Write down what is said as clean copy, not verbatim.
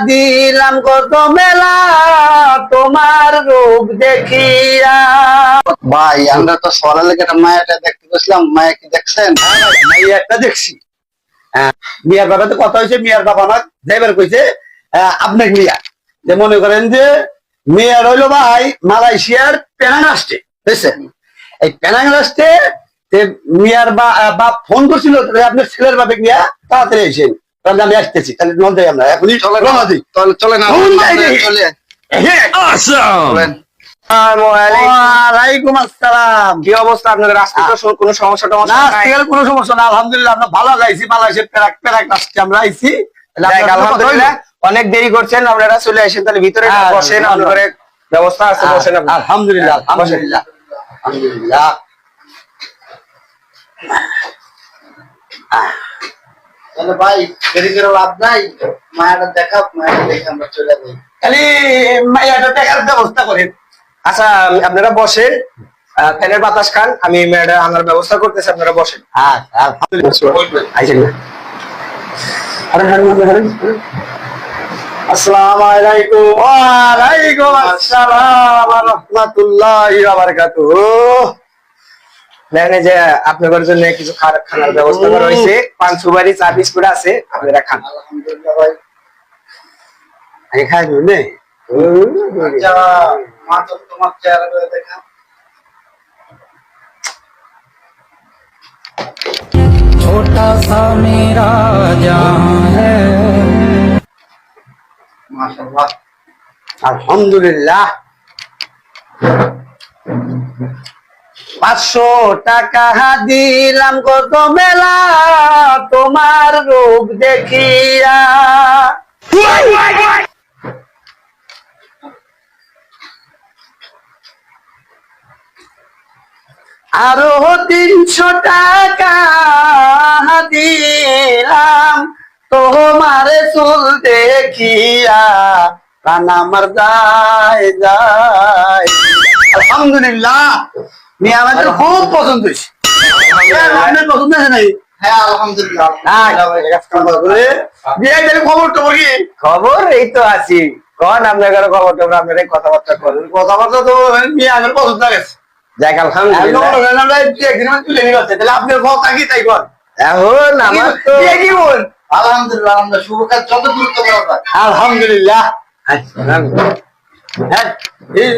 দিলাম কত মেলা তোমার রূপ দেখিয়া। ভাই আমরা তো সরার লেগে একটা মায়াটা দেখতে গেছিলাম, মায়া কি দেখছেন? মাইয়া একটা দেখছি। মিয়ার বাবা তো কথা হয়েছে, মিয়ার বাবা আমার ড্রাইভার কইছে আপনার মিয়া, যে মনে করেন যে মেয়ার হইলো ভাই মালয়েশিয়ার পেনাং রাষ্ট্রে, বুঝছেন? এই পেনাং রাষ্ট্রে মিয়ার বাপ ফোন করছিল আপনার ছেলের বাপে গিয়া তাড়াতাড়ি এসেন, তাহলে আমি আসতেছি, তাহলে নল যাই আমরা এখনই রওনা দিই। চলে না চলে চলেন। ওয়ালাইকুম আসসালাম। কি অবস্থা আপনাদের? রাস্তায় তো কোনো সমস্যা টমস্যা নাই? রাস্তাঘাটের কোনো সমস্যা না, আলহামদুলিল্লাহ আমরা ভালো যাইছি, মালয়েশিয়ার পেরাক পেরাক রাষ্ট্রে আমরা আইছি। যাক, আলহামদুলিল্লাহ। অনেক দেরি করছেন, আপনারা চলে আসেন, তাহলে ভিতরে বসেন, আপনাদের ব্যবস্থা আছে, বসেন আপনি। আলহামদুলিল্লাহ আলহামদুলিল্লাহ আলহামদুলিল্লাহ। তাহলে ভাই দেরি করে লাভ নাই, মায়াটা দেখা, মায়াটা দেখে আমরা চলে যাই। খালি মাইয়াটা দেখার ব্যবস্থা করেন। আচ্ছা, আপনারা বসেন, ফ্যানের বাতাস খান, আমি ম্যাডাম আনার ব্যবস্থা করতেছি, আপনারা বসেন। আলহামদুলিল্লাহ। আইসেন না। আসসালামু আলাইকুম। ওয়ালাইকুম আসসালাম ওয়া রাহমাতুল্লাহি ওয়া বারাকাতুহু। দেখেন এই যে আপনাদের জন্য কিছু খানার ব্যবস্থা করা হয়েছে, পান সুপারি চা বিস্কুট আছে, আপনারা খান। আলহামদুলিল্লাহ ভাই। আমি খাই নে। আচ্ছা মা তো তোমার চেহারা করে দেখা। छोटा सा मेरा जहां है। মাশাআল্লাহ। আলহামদুলিল্লাহ। 500 টাকা দিলাম কত মেলা তোমার রূপ দেখিয়া। আরো 300 টাকা দিলাম তোমার চুল দেখিয়া, প্রাণ আমার যায় যায়। আলহামদুলিল্লাহ, মেয়ে আমাদের খুব পছন্দ হয়েছে। আপনার পছন্দ আছে নাই? হ্যাঁ আলহামদুলিল্লাহ। খবর টবর কি? খবর এই তো আছি, কন আপনাদের খবর টবর, আপনারা কথাবার্তা করেন। কথাবার্তা তো মেয়ে আমার পছন্দ গেছে। যাক, আলহামদুলিল্লাহ। আপনার কথা কি তাই কর। এখন আমার তো কি বল? আলহামদুলিল্লাহ, আমরা শুভ কাজ যত দ্রুত করা যায়। আলহামদুলিল্লাহ। হ্যাঁ এই